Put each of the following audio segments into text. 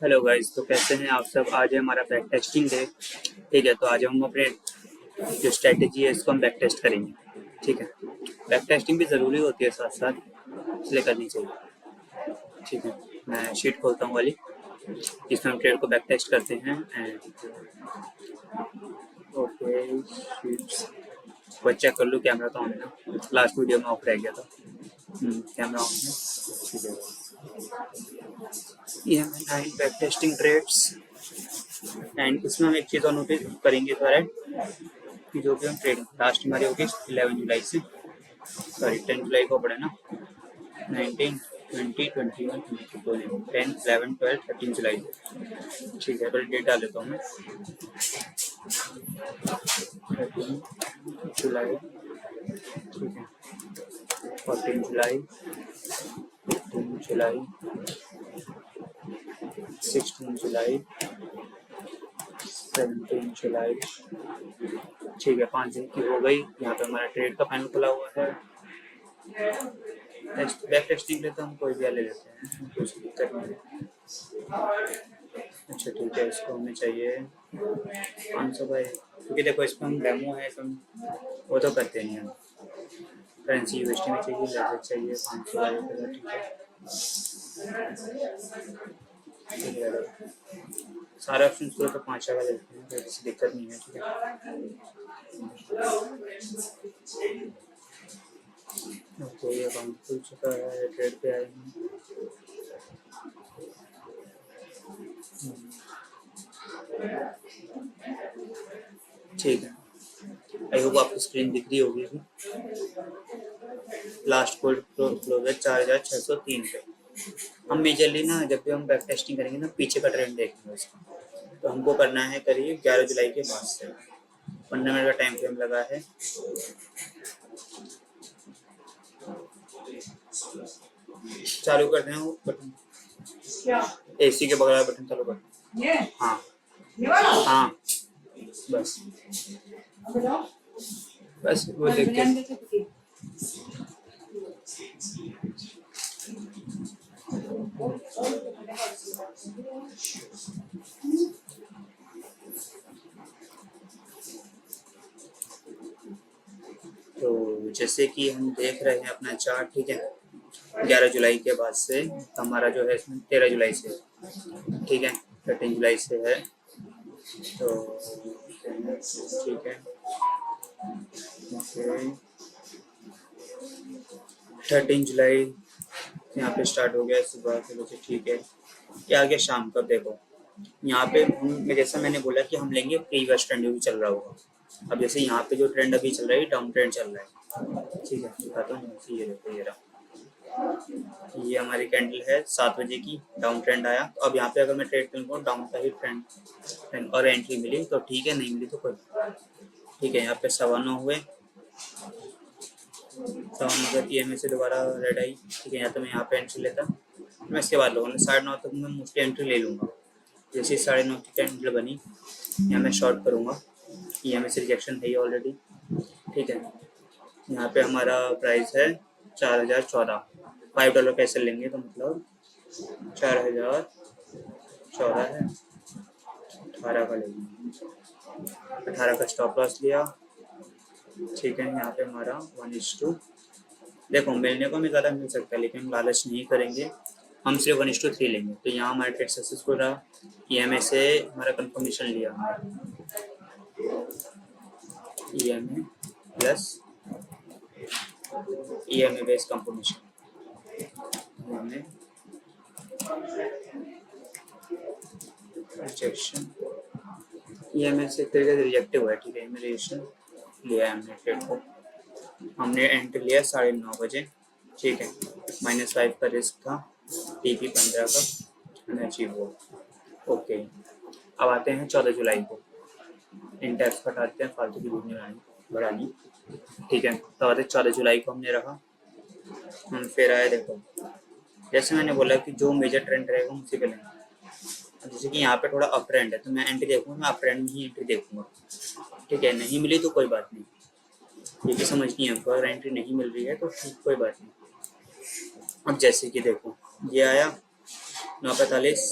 Hello guys, तो कैसे हैं आप सब। आज है हमारा बैक टेस्टिंग डे। ठीक है, तो आज हम अपने जो स्ट्रेटेजी है इसको हम बैक टेस्ट करेंगे। ठीक है, बैक टेस्टिंग भी ज़रूरी होती है साथ साथ, इसलिए करनी चाहिए। ठीक है, मैं शीट खोलता हूँ वाली, जिसमें हम ट्रेड को बैक टेस्ट करते हैं। एंड ओके, शीट्स को चेक कर लूँ। कैमरा तो ऑन है ना, लास्ट वीडियो में ऑफ रह गया था। कैमरा ऑन है। ठीक है, ये हमें 9 बैक टेस्टिंग ट्रेड्स। एंड इसमें हम एक चीज़ और नोटिस करेंगे तो है कि जो भी हम ट्रेड लास्ट हमारी होगी 11 जुलाई से, सॉरी 10 जुलाई को पड़े ना, 19 20 21 22 10 11 12 13 जुलाई से। ठीक है, पहले डेट डाल देता हूँ मैं। 13 जुलाई, ठीक है, 14 जुलाई, 15 जुलाई, 16 जुलाई, 17 जुलाई। ठीक है, 5 दिन की हो गई। यहाँ पे हमारा ट्रेड का फाइनल खुला हुआ है। बैक टेस्टिंग के लिए तो हम कोई भी ले लेते हैं, कुछ दिक्कत नहीं है। अच्छा ठीक है, इसको हमें चाहिए 500 बाई, क्योंकि देखो इसमें हम डेमो है, इसमें वो तो करते नहीं हम। करेंसी यूएसडी में चाहिए, लेजर चाहिए 500 बाई का। ठीक है, सारे ऑप्शन को तो 5 का लेते हैं, कोई दिक्कत नहीं है। ठीक है, ओके, अकाउंट खुल चुका है, ट्रेड पे आए हैं। ठीक है, आई होप आपकी स्क्रीन दिख रही होगी अभी। लास्ट कोड क्लोज है 4603 पे। हम मेजरली ना, जब भी हम बैक टेस्टिंग करेंगे ना, पीछे का ट्रेंड देखेंगे उसका। तो हमको करना है करीब 11 जुलाई के बाद से। 15 मिनट का टाइम फ्रेम लगा है। चालू करते हैं वो बटन, एसी के बगल बटन चालू कर। हाँ हाँ, बस बस वो देख के। तो जैसे कि हम देख रहे हैं अपना चार्ट, ठीक है, 11 जुलाई के बाद से हमारा जो है इसमें 13 जुलाई से, ठीक है, 13 जुलाई से है। तो ठीक है, ओके, 13 जुलाई यहाँ पे स्टार्ट हो गया सुबह के बजे। ठीक है, ये आ गया शाम का। देखो यहाँ पे हम, जैसा मैंने बोला कि हम लेंगे प्रीवियस ट्रेंड भी चल रहा होगा। अब जैसे यहाँ पे जो ट्रेंड अभी चल रहा है, डाउन ट्रेंड चल रहा है। ठीक है, दिखाता हूँ। ये देखो, ये रहा, ये हमारी कैंडल है 7 बजे की, डाउन ट्रेंड आया। तो अब यहाँ पे अगर मैं ट्रेड करूँ डाउन का ही ट्रेंड और एंट्री मिली तो ठीक है, नहीं मिली तो कोई। ठीक है, यहाँ पे 9:15 हुए, 7:15 EMA से दोबारा रेड आई। ठीक है, या तो मैं यहाँ पे एंट्री लेता, मैं इसके बाद लूँगा 9:30 तक मैं मोस्टली एंट्री ले लूँगा। जैसे 9:30 की कैंडल बनी, यहाँ मैं शॉर्ट करूँगा। EMA से रिजेक्शन है ही ऑलरेडी। ठीक है, यहाँ पे हमारा प्राइस है 4014। $5 कैसे लेंगे, तो मतलब 4014 है, 18 का लेंगे, 18 का स्टॉप लॉस लिया। ठीक है, यहाँ पे हमारा 1:2, देखो मिलने को हमें ज़्यादा मिल सकता है, लेकिन हम लालच नहीं करेंगे, हम सिर्फ 1:3 लेंगे। तो यहाँ हमारा ट्रेड सक्सेसफुल रहा। EMA से हमारा कंफर्मेशन लिया, EMA plus EMA base confirmation, EMA rejection, EMA से तरीके से रिजेक्टिव हुआ है। ठीक है, रिजेक्शन लिया है हमने ट्रेड को। हमने एंट्री लिया 9:30 बजे। ठीक है, -5 का रिस्क था, TP 15 का अनअचीव हुआ। ओके, अब आते हैं 14 जुलाई को। इन टैक्स हटाते हैं, फालतू की दूध नहीं बढ़ानी। ठीक है, तो आते 14 जुलाई को हमने रखा। हम फिर आए, देखो जैसे मैंने बोला कि जो मेजर ट्रेंड रहेगा उसी पे लेंगे। जैसे कि यहाँ पे थोड़ा अप ट्रेंड है, तो मैं एंट्री देखूँगा, मैं अप ट्रेंड में ही एंट्री देखूँगा। ठीक है, नहीं मिली तो कोई बात नहीं, ये भी समझनी है। अगर एंट्री नहीं मिल रही है तो ठीक, कोई बात नहीं। अब जैसे कि देखो ये आया, 9:45,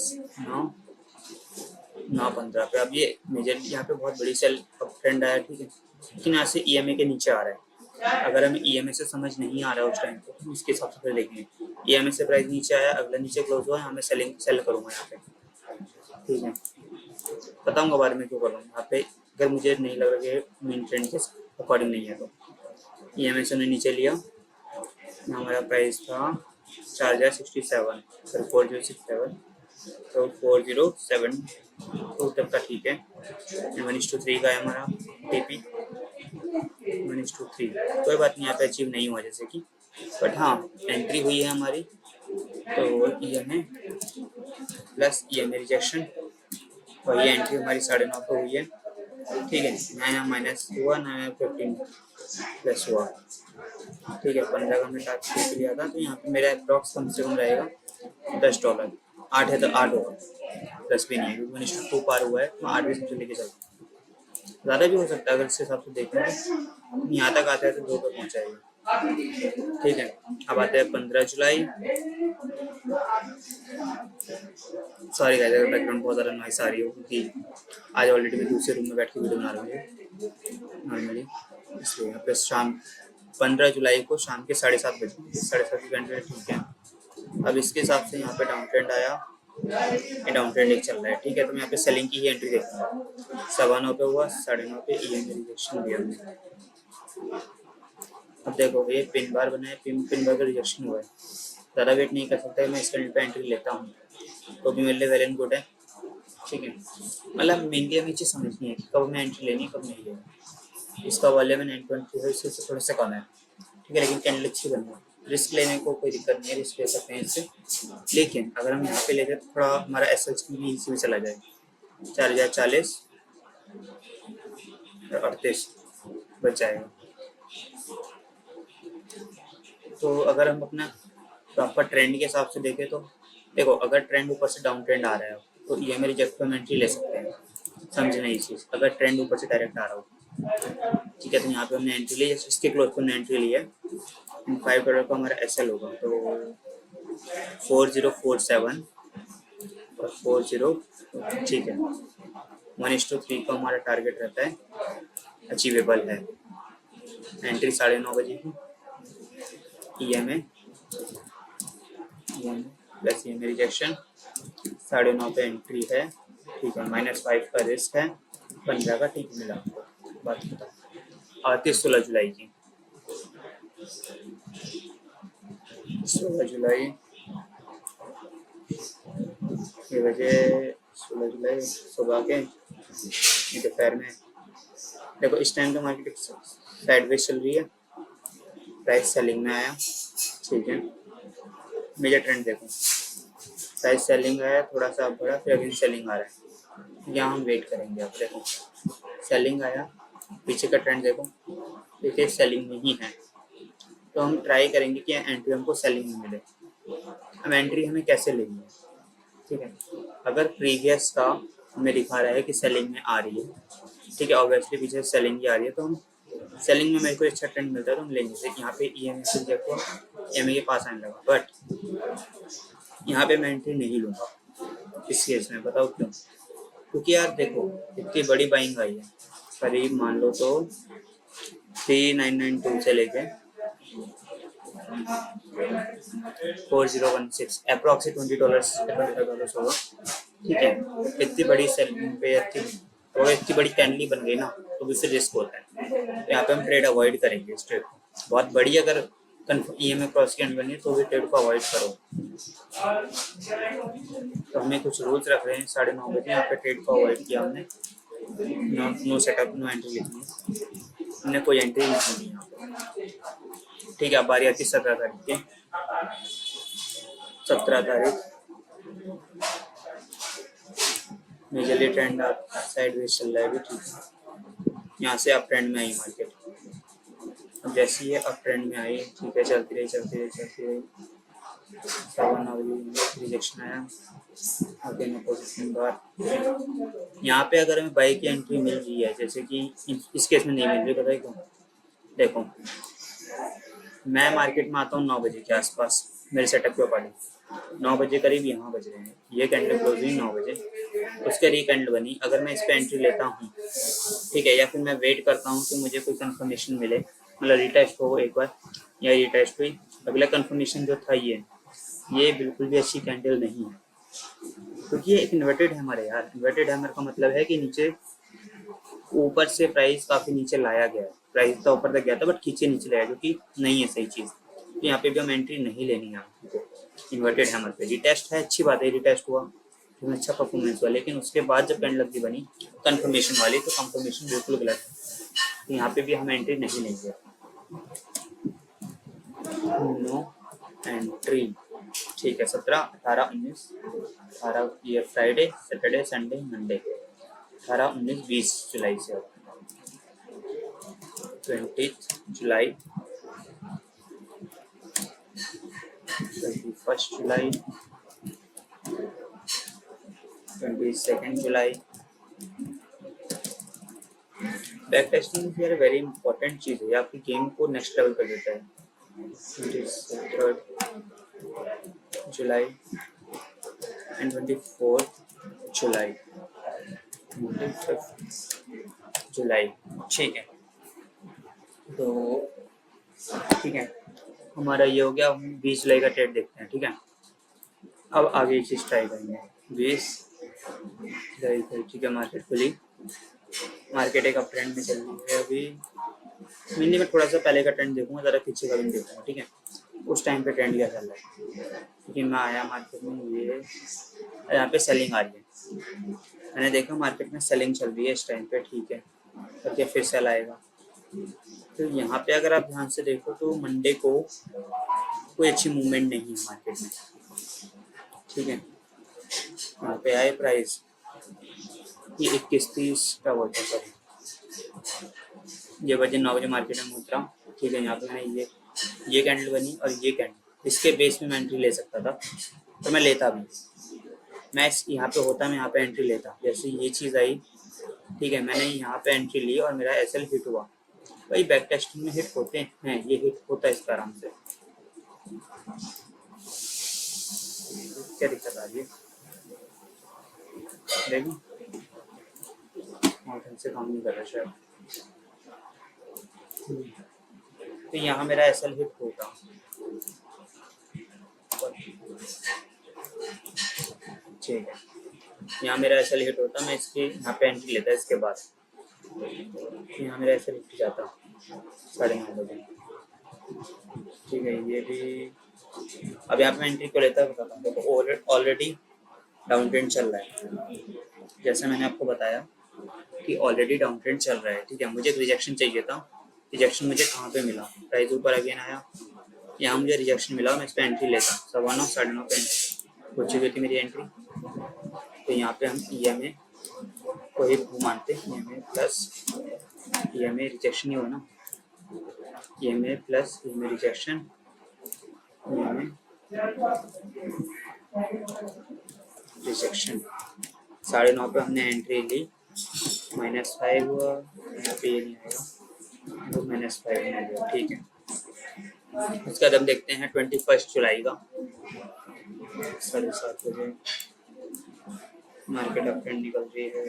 9:15 पे। अब ये मेजर यहाँ पे बहुत बड़ी सेल अप ट्रेंड आया, ठीक है, लेकिन यहाँ से ईएमए के नीचे आ रहा है। अगर हमें ईएमए से समझ नहीं आ रहा है उस टाइम पे, तो इसके हिसाब से फिर देखेंगे। ईएमए से प्राइस नीचे आया, अगला नीचे क्लोज हुआ, यहाँ मैं सेल करूँगा यहाँ पे, ठीक है। बताऊंगा बारे में क्यों कर रहा हूँ यहाँ पे, अगर मुझे नहीं लग रहा कि मेन ट्रेंड के अकॉर्डिंग नहीं है तो। ईएमए से हमने नीचे लिया, हमारा प्राइस था 4067, सर 4067, तो 4072 तक का, ठीक है। 1:3 का है हमारा टीपी, 1:3। कोई बात नहीं, यहाँ पे अचीव नहीं हुआ जैसे कि, बट हाँ एंट्री हुई है हमारी। तो ईएमए प्लस ईएमए रिजेक्शन, और ये एंट्री हमारी 9:30 पे हुई है, ठीक है। ना यहाँ माइनस हुआ, ना यहाँ 15 प्लस हुआ, ठीक है। 15 का मैं टारगेट लिया था, तो यहाँ पे मेरा अप्रॉक्स कम से कम रहेगा $10। 8 है तो 8 होगा, 10 भी नहीं है, क्योंकि 1:2 पार हुआ है, तो 8 भी सबसे लेके चलता, ज़्यादा भी हो सकता है अगर इस हिसाब से देखें तो। यहाँ तक आता है तो 2 पे पहुँचाएगा, ठीक है। अब आते हैं 15 जुलाई। सॉरी गाइस अगर बैकग्राउंड बहुत ज़्यादा नॉइस आ रही हो, क्योंकि आज ऑलरेडी मैं दूसरे रूम में बैठ के वीडियो बना रहा हूँ नॉर्मली, इसलिए। यहाँ पे शाम 15 जुलाई को शाम के 7:30 बजे, 7:30 घंटे, ठीक है। अब इसके हिसाब से यहाँ पे डाउन ट्रेंड आया, ये डाउन ट्रेंड एक चल रहा है, ठीक है। तो मैं यहाँ पे सेलिंग की ही एंट्री देखता हूँ। 9:15 पे हुआ, 9:30 पे ईएमए रिजेक्शन दिया हमने। अब देखो ये पिन बार बना है, पिन बार का रिजेक्शन हुआ है, ज़्यादा वेट नहीं कर सकता, मैं इस पे एंट्री लेता हूँ, तो भी मेरे लिए वेल एंड गुड है, ठीक है। मतलब मेनली हमें चीज़ समझनी है कि कब हमें एंट्री लेनी है, कब नहीं लेनी। इसका वॉल्यूम में 9.3 है, इससे थोड़ा सा कम है, ठीक है, लेकिन कैंडल अच्छी बन है। रिस्क लेने को कोई दिक्कत नहीं है, रिस्क ले सकते हैं इससे, लेकिन अगर हम यहाँ पे लेते तो थोड़ा हमारा एस भी इसी में चला जाए। 4040 और 38 बच जाएगा। तो अगर हम अपना प्रॉपर ट्रेंड के हिसाब से देखें तो देखो, अगर ट्रेंड ऊपर से डाउन ट्रेंड आ रहा है तो ईएमए रिजेक्ट पे एंट्री ले सकते हैं, समझना ये चीज़। अगर ट्रेंड ऊपर से डायरेक्ट आ रहा हो, ठीक है, तो यहाँ पे हमने एंट्री ली, जैसे इसके क्लोज पे हमने एंट्री ली है। $5 का हमारा एसएल होगा, तो 4047 और 40, ठीक है। 1:3 का हमारा टारगेट रहता है, अचीवेबल है। एंट्री 9:30 बजे की, ईएमए प्लस ईएमए रिजेक्शन, 9:30 पे एंट्री है, ठीक है। -5 का रिस्क है, 15 का ठीक मिला। बात बता आती 16 जुलाई की, 16 जुलाई की बजे, 16 जुलाई सुबह के दोपहर में। देखो इस टाइम तो मार्केट साइडवेज चल रही है, प्राइस सेलिंग में आया, ठीक है। मेजर ट्रेंड देखो, प्राइस सेलिंग आया, थोड़ा सा बढ़ा, फिर अगेन सेलिंग आ रहा है, यहाँ हम वेट करेंगे। अब देखो सेलिंग आया, पीछे का ट्रेंड देखो, देखिए सेलिंग में ही है, तो हम ट्राई करेंगे कि एंट्री हमको सेलिंग में मिले। अब एंट्री हमें कैसे लेनी है, ठीक है। अगर प्रीवियस का हमें दिखा रहा है कि सेलिंग में आ रही है, ठीक है, ऑब्वियसली पीछे सेलिंग की आ रही है, तो हम सेलिंग में मेरे को अच्छा ट्रेंड मिलता है तो हम लेंगे। यहाँ पे ईएमए से देखो, ईएमए के पास आने लगा, बट यहाँ पे मैं एंट्री नहीं लूँगा इस केस में। बताओ क्यों? क्योंकि यार देखो इतनी बड़ी बाइंग आई है, करीब मान लो तो 3992 से लेके 4016, अप्रॉक्स $20 होगा, ठीक है। इतनी बड़ी सेलिंग पे इतनी बड़ी कैंडली बन गई ना, तो उससे रिस्क होता है। तो यहाँ पे हम ट्रेड अवॉइड करेंगे इस ट्रेड को, बहुत बड़ी अगर ईएमए क्रॉस की एंड बनी है तो भी ट्रेड को अवॉइड करो। तो हमें कुछ रूल्स रख रहे हैं, 9:30 बजे यहाँ पे ट्रेड को अवॉइड किया हमने। नो सेटअप, नो एंट्री लिखनी है, हमने कोई एंट्री नहीं ली यहाँ पे, ठीक है। अब बारी आती 17 तारीख की, 17 तारीख मेजरली ट्रेंड साइडवेज चल रहा है अभी, ठीक है। यहाँ से अप ट्रेंड में आई मार्केट, अब जैसे ये अप ट्रेंड में आई, ठीक है, चलती रही, 7 रिजेक्शन आया, अगेन पोजीशन बार। यहाँ पे अगर हमें बाई की एंट्री मिल रही है, जैसे कि इस केस में नहीं मिल रही, पता है क्यों? देखो मैं मार्केट में आता हूँ 9 बजे के आसपास, मेरे सेटअप के अकॉर्डिंग, 9 बजे करीब यहाँ बज रहे हैं, ये कैंडल क्लोज हुई 9 बजे, उसके री कैंडल बनी। अगर मैं इस पर एंट्री लेता हूँ, ठीक है, या फिर मैं वेट करता हूँ कि मुझे कोई कंफर्मेशन मिले, मतलब रिटेस्ट हो एक बार, या रिटेस्ट हुई, अगला कंफर्मेशन जो था ये बिल्कुल भी अच्छी कैंडल नहीं है, क्योंकि ये एक इन्वर्टेड हैमर है यार। इन्वर्टेड हैमर का मतलब है कि नीचे ऊपर से प्राइस काफी नीचे लाया गया है, प्राइस तो ऊपर तक गया था बट खींचे नीचे लाया, जो कि नहीं है सही चीज। तो यहाँ पे भी हम एंट्री नहीं लेनी है इन्वर्टेड हैमर पे। रिटेस्ट है, अच्छी बात है, रिटेस्ट हुआ तो अच्छा परफॉर्मेंस हुआ, लेकिन उसके बाद जब कैंडल की बनी कंफर्मेशन वाली, तो कंफर्मेशन बिल्कुल गलत है, तो यहाँ पे भी हम एंट्री नहीं लेंगे। नो एंट्री, ठीक है। 17, 18, 19, 18 ये फ्राइडे, सैटरडे, संडे, मंडे, 18, 19, 20 जुलाई से 20 जुलाई, 21 जुलाई, 22 जुलाई। बैक टेस्टिंग यार वेरी इंपॉर्टेंट चीज़ है, आपकी गेम को नेक्स्ट लेवल कर देता है। 23 जुलाई एंड 24 जुलाई, 25 जुलाई, ठीक है। तो ठीक है, हमारा ये हो गया। 20 जुलाई का ट्रेड देखते हैं, ठीक है। अब आगे चीज ट्राई करेंगे। 20 जुलाई को, ठीक है, मार्केट खुली, मार्केट एक अप ट्रेंड में चल रही है अभी। मैंने मैं थोड़ा सा पहले का ट्रेंड देखूंगा, ज़रा पीछे का भी देखूंगा, ठीक है, उस टाइम पे ट्रेंड क्या चल रहा है। लेकिन मैं आया मार्केट में, ये यहाँ पे सेलिंग आ रही है, मैंने देखा मार्केट में सेलिंग चल रही है इस टाइम पे, ठीक है, करके फिर सेल आएगा। तो यहाँ पे अगर आप ध्यान से देखो तो मंडे को कोई अच्छी मूवमेंट नहीं है मार्केट में, ठीक है। यहाँ पे आए प्राइस, ये 21-30 का बोलते हैं, सॉरी, ये बजे 9 बजे मार्केट में उतरा, ठीक है। यहाँ पे मैंने ये कैंडल बनी और ये कैंडल, इसके बेस में मैं एंट्री ले सकता था, तो मैं लेता भी, मैं यहाँ पे होता, मैं यहाँ पे एंट्री लेता। जैसे ये चीज़ आई, ठीक है, मैंने यहाँ पे एंट्री ली और मेरा एसएल हिट हुआ। भाई बैक टेस्टिंग में हिट होते हैं, ये हिट होता है इसका आराम से। क्या दिक्कत आ रही है, देखो ढंग से काम नहीं कर रहा शायद। तो यहाँ मेरा एसएल हिट होगा, ठीक है, यहाँ मेरा एसएल हिट होता, मैं इसकी यहाँ पे एंट्री लेता, इसके बाद यहाँ मेरा एसएल हिट जाता 9:30 बजे, ठीक है। ये भी अब यहाँ पे एंट्री को लेता है, बताता हूँ। देखो ऑलरेडी डाउन ट्रेंड चल रहा है, जैसे मैंने आपको बताया कि ऑलरेडी डाउन ट्रेंड चल रहा है, ठीक है। मुझे एक रिजेक्शन चाहिए था, रिजेक्शन मुझे कहाँ पे मिला, प्राइस ऊपर अगेन आया, यहाँ मुझे रिजेक्शन मिला, मैं इस पर एंट्री लेता, 9:15 9:30 पे एंट्री हो चुकी थी मेरी एंट्री। तो यहाँ पे हम EMA को ही मानते हैं, EMA प्लस EMA रिजेक्शन ही हो ना, EMA plus EMA rejection, EMA rejection. 9:30 पे हमने एंट्री ली, -5 हुआ, यहाँ पे ये नहीं आएगा, वो -5 में गया, ठीक है। उसका हम देखते हैं 21 जुलाई का 7:30 बजे, मार्केट अप ट्रेंड निकल रही है, ठीक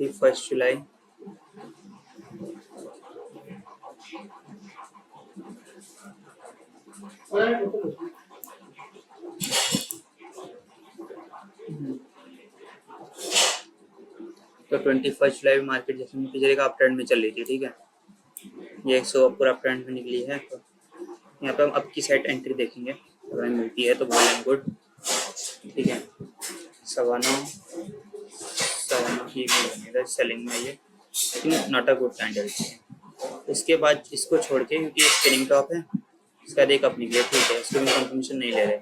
है। फर्स्ट जुलाई, तो 21 जुलाई में मार्केट जैसे पिछले का अप ट्रेंड में चल रही थी, ठीक है, ये 100 पूरा अप ट्रेंड में निकली है। तो यहाँ पे हम अब की साइड एंट्री देखेंगे, अगर मिलती है तो वेल एंड गुड, ठीक है। 9:15 की सेलिंग में, ये नॉट अ गुड कैंडल। इसके बाद इसको छोड़ के, क्योंकि ये स्पिनिंग टॉप है, इसका एक अपनी निकले, ठीक है, इसको भी कंफर्मेशन नहीं ले रहे।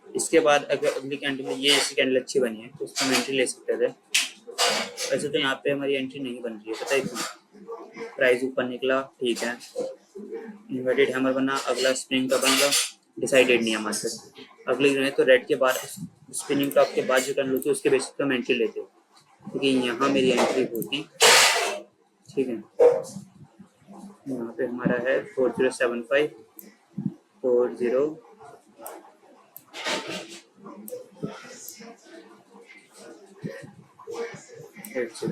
इसके बाद अगर अगली कैंडल में ये ऐसी कैंडल अच्छी बनी है तो उसको हम एंट्री ले सकते थे। वैसे तो यहाँ पे हमारी एंट्री नहीं बन रही है, पता है क्यों, प्राइस ऊपर निकला, ठीक है, इन्वर्टेड हैमर बना, अगला स्प्रिंग का बनेगा, डिसाइडेड नहीं है मार्केट। अगले दिन है तो रेड के बाद स्पिनिंग टॉप के बाद जो कैंडल होती है उसके बेसिस पे हम एंट्री लेते हैं, क्योंकि यहाँ मेरी एंट्री होती, ठीक है। यहाँ पे हमारा है 4075 40 80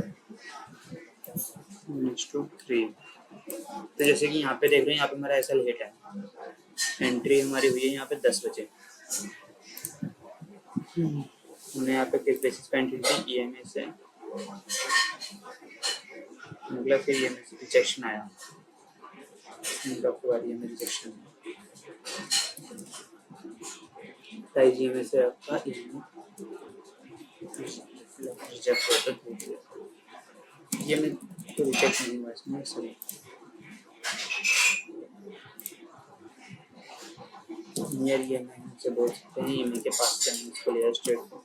तो जैसे कि यहाँ पे देख रहे हैं, यहाँ पे हमारा ऐसा हिट है, एंट्री हमारी हुई है यहाँ पे 10 बजे। हमने यहाँ पे किस बेसिस पे एंट्री दी, EMA से मतलब, फिर EMA से रिजेक्शन आया, EMA रिजेक्शन प्राइस EMA से आपका रिजेक्ट होता है, EMA तो रिजेक्ट नहीं हुआ इसमें सही। नियर EMA से बोल सकते हैं, EMA के पास जाएंगे इसको लिया स्ट्रेट को,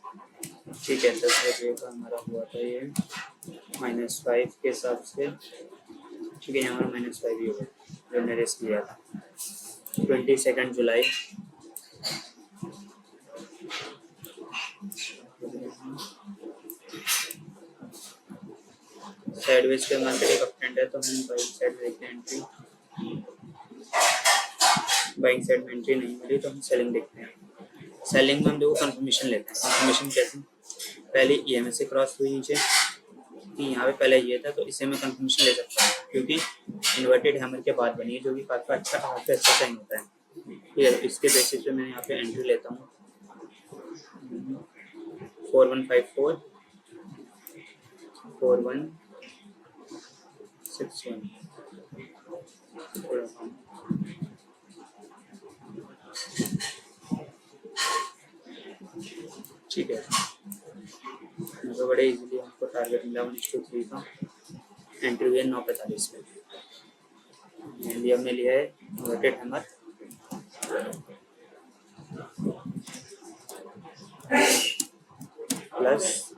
ठीक है। 10 बजे का हमारा हुआ था ये -5 के हिसाब से, ठीक है। यहाँ -5 ही होगा जो मैंने रिस्क लिया था। 22 जुलाई साइडवेज के मार्केट एक अपट्रेंड है, तो हम बाइंग साइड देखते हैं एंट्री, बाइंग साइड में एंट्री नहीं मिली तो हम सेलिंग देखते हैं। सेलिंग में हम देखो कंफर्मेशन लेते हैं। कंफर्मेशन कैसे, पहले EMA से क्रॉस हुई नीचे, कि यहाँ पे पहले ये था, तो इसे मैं कंफर्मेशन ले सकता हूँ, क्योंकि इन्वर्टेड हैमर के बाद बनी है, जो कि काफ़ी अच्छा साइन होता है। ठीक है, इसके बेसिस पे मैं यहाँ पे एंट्री लेता हूँ 4154 4161, ठीक है। तो बड़े इजीली हमको टारगेट मिला 1:3 का, एंट्री हुई है 9:45 में। हमने लिया है इन्वर्टेड हैमर प्लस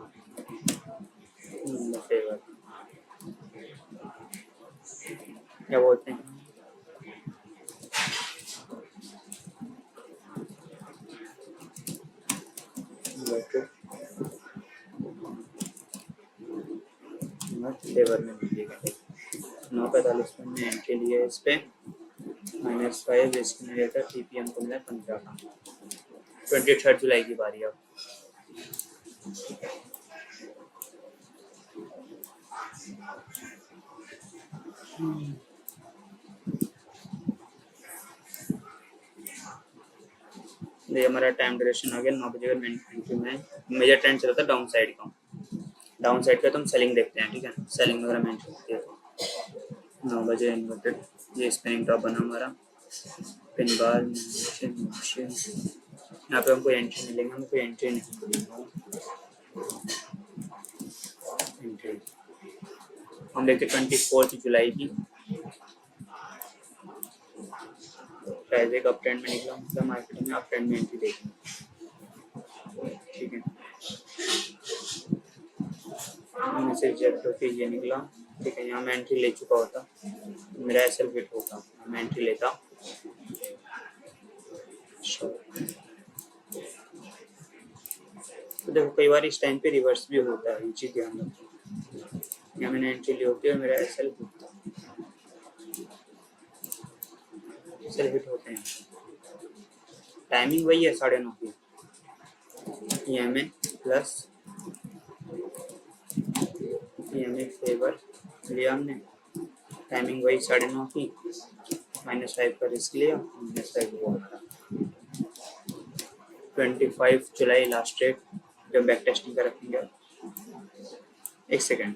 फेवर, क्या बोलते हैं, फेवर में मिलेगा। 9:45 में एंट्री लिया है इस पे, -5 रिस्क में लिया था, TPM को मिला 15 का। 23 जुलाई की बारी अब। ये हमारा टाइम ड्यूरेशन आ गया 9 बजे का। एंट्री में मेजर ट्रेंड चला था डाउन साइड का, डाउन साइड का तो हम सेलिंग देखते हैं, ठीक है। सेलिंग वगैरह में एंट्री होती है 9 बजे इन्वर्टेड, ये स्पिनिंग टॉप बना हमारा, पिन बार यहाँ पे हमको एंट्री मिलेंगे, हमको एंट्री नहीं मिलेगा। एंट्री हम देखते 24 जुलाई की, प्राइस एक अप ट्रेंड में निकला, मतलब मार्केट में अप ट्रेंड में एंट्री देखेंगे, ठीक है। इनमें से रिजेक्ट होकर ये निकला, ठीक है। यहाँ मैं एंट्री ले चुका होता, मेरा SL हिट होता, मैं एंट्री लेता। तो देखो कई बार इस टाइम पे रिवर्स भी होता है, ये चीज ध्यान रखो। यहाँ मैंने एंट्री ली होती है और मेरा SL हिट होते हैं। टाइमिंग वही है 9:30 की, EMA प्लस EMA फेवर लिया हमने, टाइमिंग वही 9:30 की, -5 का रिस्क लिया, -5 हुआ हमारा। 25 जुलाई लास्ट डेट जब बैक टेस्टिंग का रखेंगे। एक सेकेंड,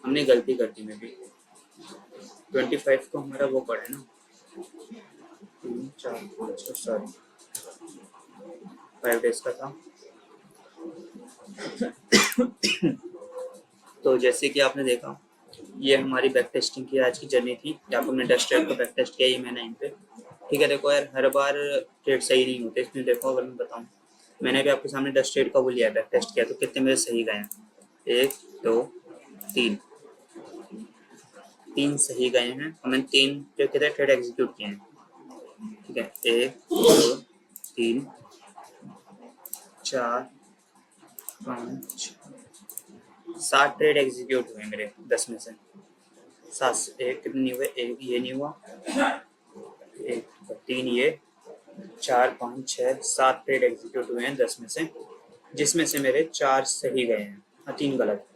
हमने गलती कर दी, मैं भी 25 को हमारा वो पड़ा है ना, 3 4 5 सॉरी 5 डेज का था। तो जैसे कि आपने देखा, ये हमारी बैक टेस्टिंग की आज की जर्नी थी, जहाँ पर हमने डस्ट ट्रेड को बैक टेस्ट किया EMA 9 पे, ठीक है। देखो यार, हर बार ट्रेड सही नहीं होते, इसमें देखो अगर मैं बताऊँ, मैंने भी आपके सामने डस्ट ट्रेड का वो लिया, बैक टेस्ट किया, तो कितने मेरे सही गए हैं, 1 2 3 सही गए हैं, और मैंने 3 जो कहते हैं ट्रेड एग्जीक्यूट किए हैं, ठीक है। 1 2 3 4 5 7 ट्रेड एग्जीक्यूट हुए मेरे 10 में से। 7 से एक कितने नहीं हुए, एक ये नहीं हुआ, एक 3 ये, 4 5 6 7 ट्रेड एग्जीक्यूट हुए हैं 10 में से, जिसमें से मेरे 4 सही गए हैं और 3 गलत।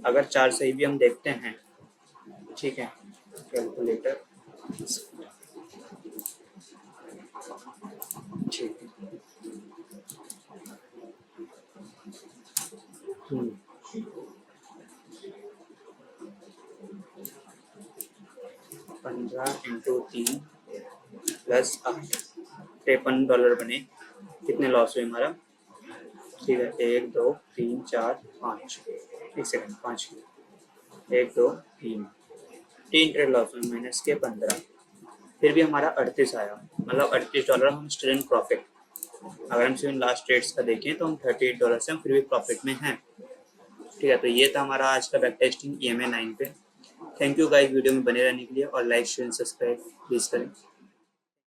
अगर 4 सही भी हम देखते हैं, ठीक है, कैलकुलेटर, ठीक है, हम्म, 15 इंटू 3 प्लस 8, $53 बने। कितने लॉस हुए हमारा, ठीक है, 1 2 3 4 5, एक सेकंड, 5, 1 2 3 ट्रेड लॉस हुए, माइनस के 15, फिर भी हमारा 38 आया, मतलब $38 हम स्टिल इन प्रॉफिट। अगर हम सिर्फ लास्ट ट्रेड्स का देखें तो हम $38 से हम फिर भी प्रॉफिट में हैं। ठीक है, तो ये था हमारा आज का बैक टेस्टिंग EMA 9 पे। थैंक यू गाइस वीडियो में बने रहने के लिए, और लाइक शेयर सब्सक्राइब प्लीज़ करें।